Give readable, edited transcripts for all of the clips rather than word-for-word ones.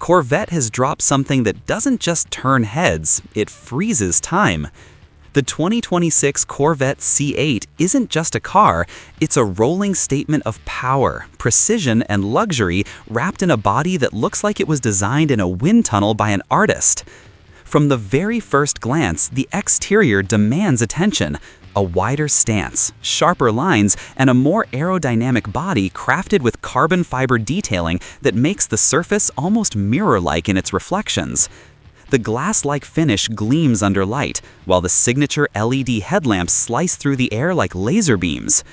Corvette has dropped something that doesn't just turn heads, it freezes time. The 2026 Corvette C8 isn't just a car, it's a rolling statement of power, precision, and luxury wrapped in a body that looks like it was designed in a wind tunnel by an artist. From the very first glance, the exterior demands attention. A wider stance, sharper lines, and a more aerodynamic body crafted with carbon fiber detailing that makes the surface almost mirror-like in its reflections. The glass-like finish gleams under light, while the signature LED headlamps slice through the air like laser beams.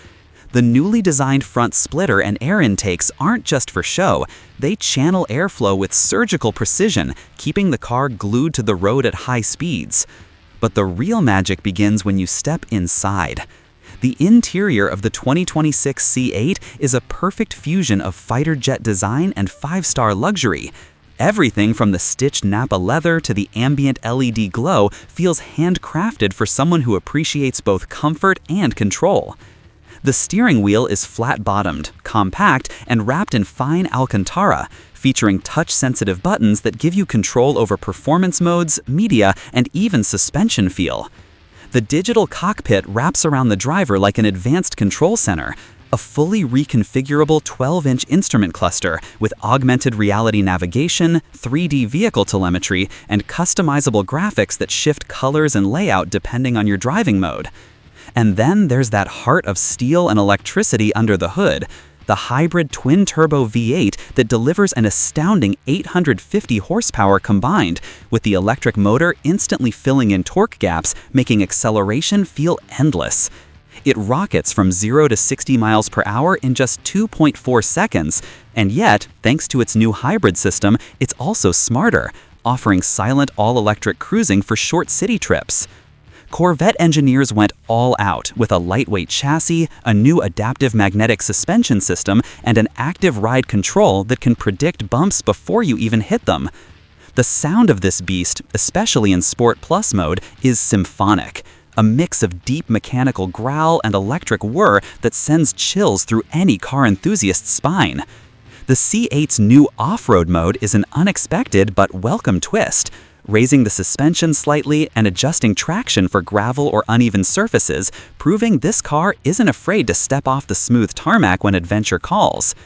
The newly designed front splitter and air intakes aren't just for show, they channel airflow with surgical precision, keeping the car glued to the road at high speeds. But the real magic begins when you step inside. The interior of the 2026 C8 is a perfect fusion of fighter jet design and five-star luxury. Everything from the stitched Napa leather to the ambient LED glow feels handcrafted for someone who appreciates both comfort and control. The steering wheel is flat-bottomed, compact, and wrapped in fine Alcantara, featuring touch-sensitive buttons that give you control over performance modes, media, and even suspension feel. The digital cockpit wraps around the driver like an advanced control center, a fully reconfigurable 12-inch instrument cluster with augmented reality navigation, 3D vehicle telemetry, and customizable graphics that shift colors and layout depending on your driving mode. And then there's that heart of steel and electricity under the hood, the hybrid twin-turbo V8 that delivers an astounding 850 horsepower combined, with the electric motor instantly filling in torque gaps, making acceleration feel endless. It rockets from 0 to 60 miles per hour in just 2.4 seconds, and yet, thanks to its new hybrid system, it's also smarter, offering silent all-electric cruising for short city trips. Corvette engineers went all out with a lightweight chassis, a new adaptive magnetic suspension system, and an active ride control that can predict bumps before you even hit them. The sound of this beast, especially in Sport Plus mode, is symphonic. A mix of deep mechanical growl and electric whir that sends chills through any car enthusiast's spine. The C8's new off-road mode is an unexpected but welcome twist, raising the suspension slightly and adjusting traction for gravel or uneven surfaces, proving this car isn't afraid to step off the smooth tarmac when adventure calls.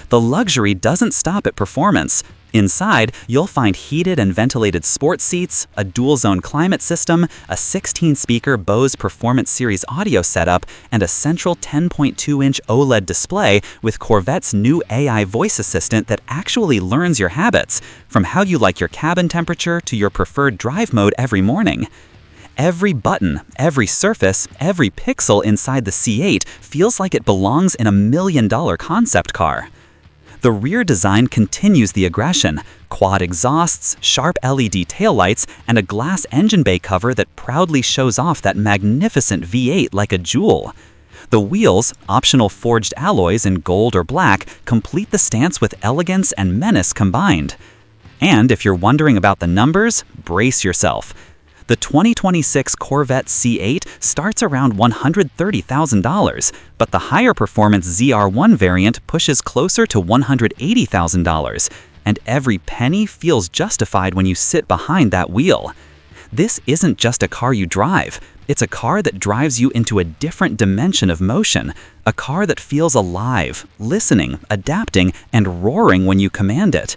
The luxury doesn't stop at performance. Inside, you'll find heated and ventilated sports seats, a dual-zone climate system, a 16-speaker Bose Performance Series audio setup, and a central 10.2-inch OLED display with Corvette's new AI voice assistant that actually learns your habits, from how you like your cabin temperature to your preferred drive mode every morning. Every button, every surface, every pixel inside the C8 feels like it belongs in a $1 million concept car. The rear design continues the aggression: quad exhausts, sharp LED taillights, and a glass engine bay cover that proudly shows off that magnificent V8 like a jewel. The wheels, optional forged alloys in gold or black, complete the stance with elegance and menace combined. And if you're wondering about the numbers, brace yourself. The 2026 Corvette C8 starts around $130,000, but the higher performance ZR1 variant pushes closer to $180,000, and every penny feels justified when you sit behind that wheel. This isn't just a car you drive, it's a car that drives you into a different dimension of motion, a car that feels alive, listening, adapting, and roaring when you command it.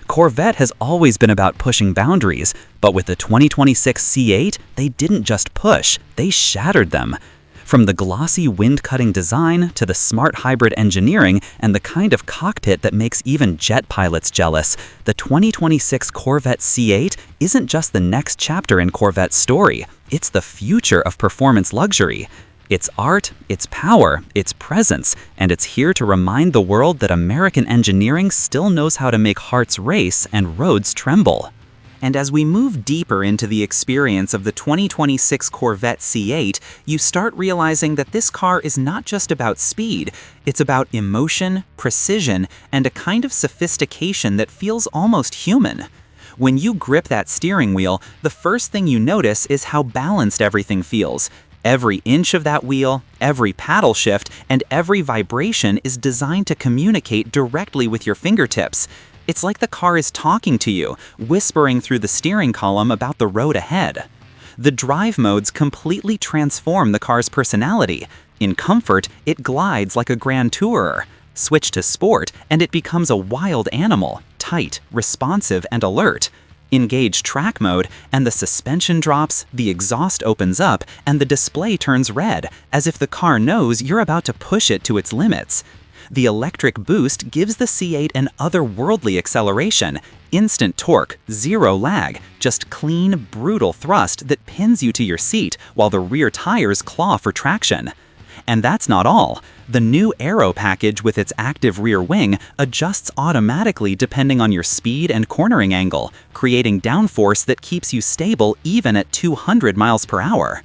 Corvette has always been about pushing boundaries, but with the 2026 C8, they didn't just push, they shattered them. From the glossy wind-cutting design to the smart hybrid engineering and the kind of cockpit that makes even jet pilots jealous, the 2026 Corvette C8 isn't just the next chapter in Corvette's story, it's the future of performance luxury. It's art, it's power, it's presence, and it's here to remind the world that American engineering still knows how to make hearts race and roads tremble. And as we move deeper into the experience of the 2026 Corvette C8, you start realizing that this car is not just about speed, it's about emotion, precision, and a kind of sophistication that feels almost human. When you grip that steering wheel, the first thing you notice is how balanced everything feels. Every inch of that wheel, every paddle shift, and every vibration is designed to communicate directly with your fingertips. It's like the car is talking to you, whispering through the steering column about the road ahead. The drive modes completely transform the car's personality. In comfort, it glides like a grand tourer. Switch to sport, and it becomes a wild animal, tight, responsive, and alert. Engage track mode, and the suspension drops, the exhaust opens up, and the display turns red, as if the car knows you're about to push it to its limits. The electric boost gives the C8 an otherworldly acceleration, instant torque, zero lag, just clean, brutal thrust that pins you to your seat while the rear tires claw for traction. And that's not all. The new Aero package with its active rear wing adjusts automatically depending on your speed and cornering angle, creating downforce that keeps you stable even at 200 miles per hour.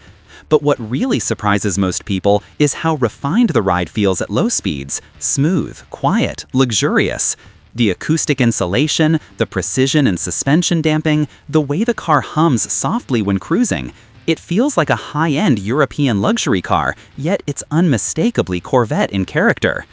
But what really surprises most people is how refined the ride feels at low speeds. Smooth, quiet, luxurious. The acoustic insulation, the precision and suspension damping, the way the car hums softly when cruising. It feels like a high-end European luxury car, yet it's unmistakably Corvette in character.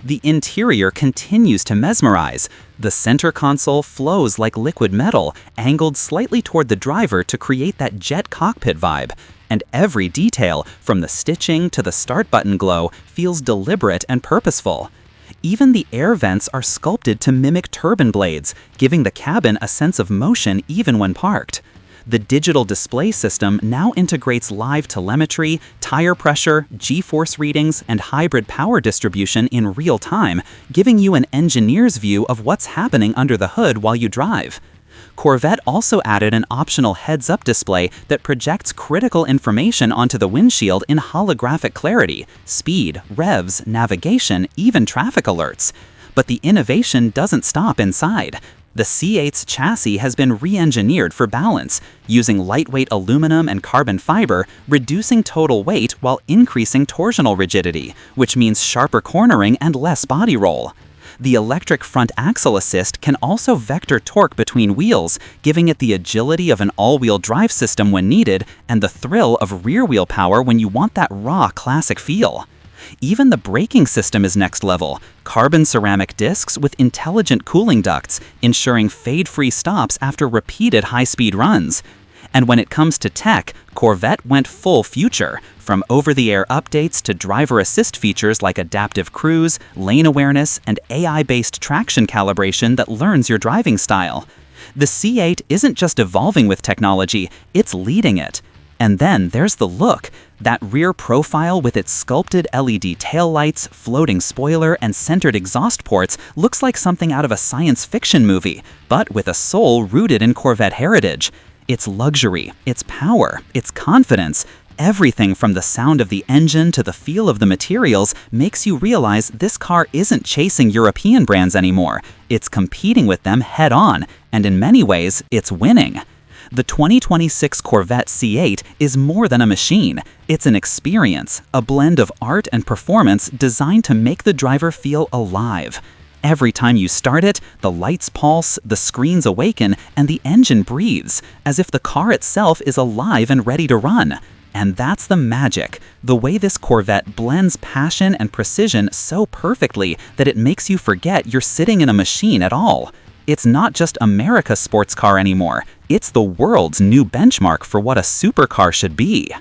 The interior continues to mesmerize. The center console flows like liquid metal, angled slightly toward the driver to create that jet cockpit vibe. And every detail, from the stitching to the start button glow, feels deliberate and purposeful. Even the air vents are sculpted to mimic turbine blades, giving the cabin a sense of motion even when parked. The digital display system now integrates live telemetry, tire pressure, G-force readings, and hybrid power distribution in real time, giving you an engineer's view of what's happening under the hood while you drive. Corvette also added an optional heads-up display that projects critical information onto the windshield in holographic clarity, speed, revs, navigation, even traffic alerts. But the innovation doesn't stop inside. The C8's chassis has been re-engineered for balance, using lightweight aluminum and carbon fiber, reducing total weight while increasing torsional rigidity, which means sharper cornering and less body roll. The electric front axle assist can also vector torque between wheels, giving it the agility of an all-wheel drive system when needed and the thrill of rear-wheel power when you want that raw classic feel. Even the braking system is next level, carbon ceramic discs with intelligent cooling ducts, ensuring fade-free stops after repeated high-speed runs. And when it comes to tech, Corvette went full future, from over-the-air updates to driver assist features like adaptive cruise, lane awareness, and AI-based traction calibration that learns your driving style. The C8 isn't just evolving with technology, it's leading it. And then there's the look. That rear profile with its sculpted LED taillights, floating spoiler, and centered exhaust ports looks like something out of a science fiction movie, but with a soul rooted in Corvette heritage. Its luxury, its power, its confidence, everything from the sound of the engine to the feel of the materials makes you realize this car isn't chasing European brands anymore. It's competing with them head-on, and in many ways, it's winning. The 2026 Corvette C8 is more than a machine. It's an experience, a blend of art and performance designed to make the driver feel alive. Every time you start it, the lights pulse, the screens awaken, and the engine breathes, as if the car itself is alive and ready to run. And that's the magic, the way this Corvette blends passion and precision so perfectly that it makes you forget you're sitting in a machine at all. It's not just America's sports car anymore, it's the world's new benchmark for what a supercar should be.